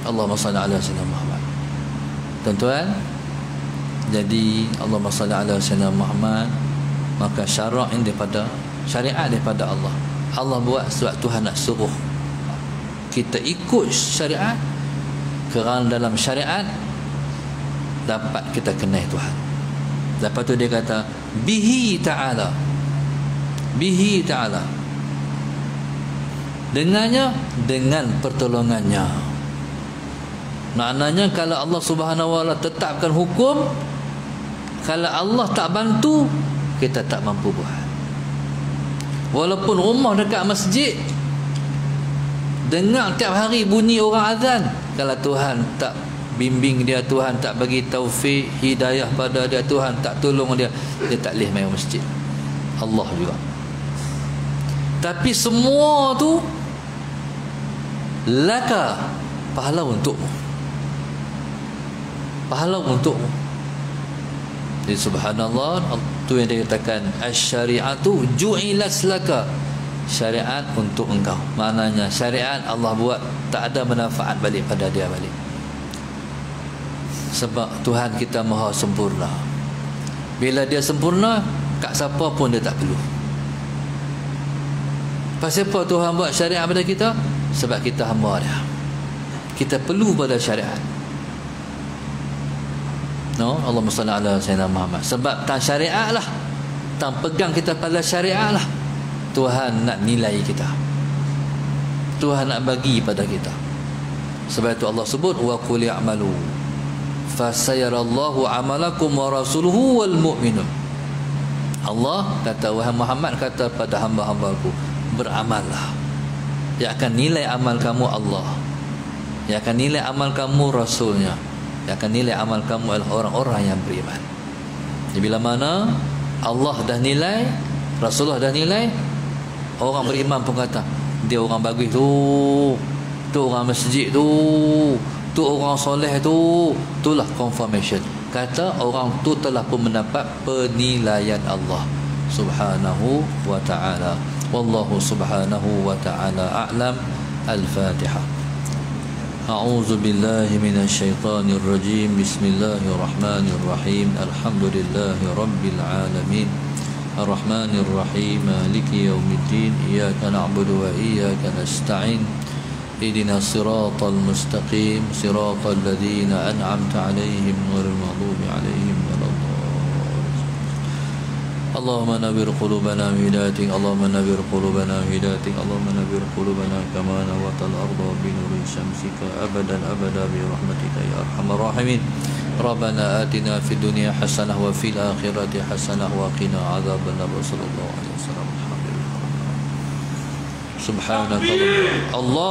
Allahumma salli ala sayyidina Muhammad. Tuan-tuan, jadi Allahumma salli ala sayyidina Muhammad, maka syarak daripada syariat daripada Allah. Allah buat sebab Tuhan nak suruh kita ikut syariat, kerana dalam syariat dapat kita kenal Tuhan. Lepas tu dia kata bihi ta'ala, bihi ta'ala, dengannya, dengan pertolongannya. Maknanya kalau Allah Subhanahu wa taala tetapkan hukum, kalau Allah tak bantu, kita tak mampu buat. Walaupun rumah dekat masjid, dengar tiap hari bunyi orang azan, kalau Tuhan tak bimbing dia, Tuhan tak bagi taufik hidayah pada dia, Tuhan tak tolong dia, dia tak boleh main masjid. Allah juga Tapi semua tu laka, pahala untukmu. Pahala untukmu. Jadi subhanallah, tu yang dia katakan asy-syari'atu ju'ilat laka. Syariat untuk engkau. Maknanya syariat Allah buat tak ada manfaat balik pada dia balik. Sebab Tuhan kita maha sempurna. Bila dia sempurna, kat siapa pun dia tak perlu. Pasal apa Tuhan buat syariat pada kita? Sebab kita hamba dia. Kita perlu pada syariat. No, Allahumma salli ala sayyidina Muhammad. Sebab tan syariat lah, tan pegang kita pada syariat lah, Tuhan nak nilai kita. Tuhan nak bagi pada kita. Sebab itu Allah sebut wa qul ya'malu fasayarallahu amalakum wa rasuluhu wal mu'minun. Allah kata, wahai Muhammad, kata pada hamba-hambaku, beramallah. Yang akan nilai amal kamu Allah. Yang akan nilai amal kamu Rasulnya. Yang akan nilai amal kamu adalah orang-orang yang beriman. Jadi bila mana Allah dah nilai, Rasulullah dah nilai, orang beriman pun kata, dia orang bagus tu orang masjid tu orang soleh tu, itulah confirmation. Kata orang tu telah pun mendapat penilaian Allah subhanahu wa ta'ala. Wallahu subhanahu wa ta'ala a'lam. Al-Fatihah. A'udzu billahi minasy syaithanir rajim. Bismillahirrahmanirrahim. Alhamdulillahi rabbil alamin. Ar-Rahmanir Rahim. Maliki yaumiddin. Iyyaka na'budu wa iyyaka nasta'in. Ihdinas siratal mustaqim. Siratal ladzina an'amta 'alaihim ghairil maghdubi 'alaihim waladdallin. Allahumma nawwir qulubana bi hidayatik. Allahumma nawwir qulubana bi hidayatik. Allahumma nawwir qulubana kama nawatal arda bi nuri syamsika abadan abada bi rahmatika ya arhamar rahimin. Rabbana atina fid dunya hasanah wa fil akhirati hasanah wa qina adzabannar. Sallallahu alaihi wasallam. Alhamdulillah. Subhanallah. Allah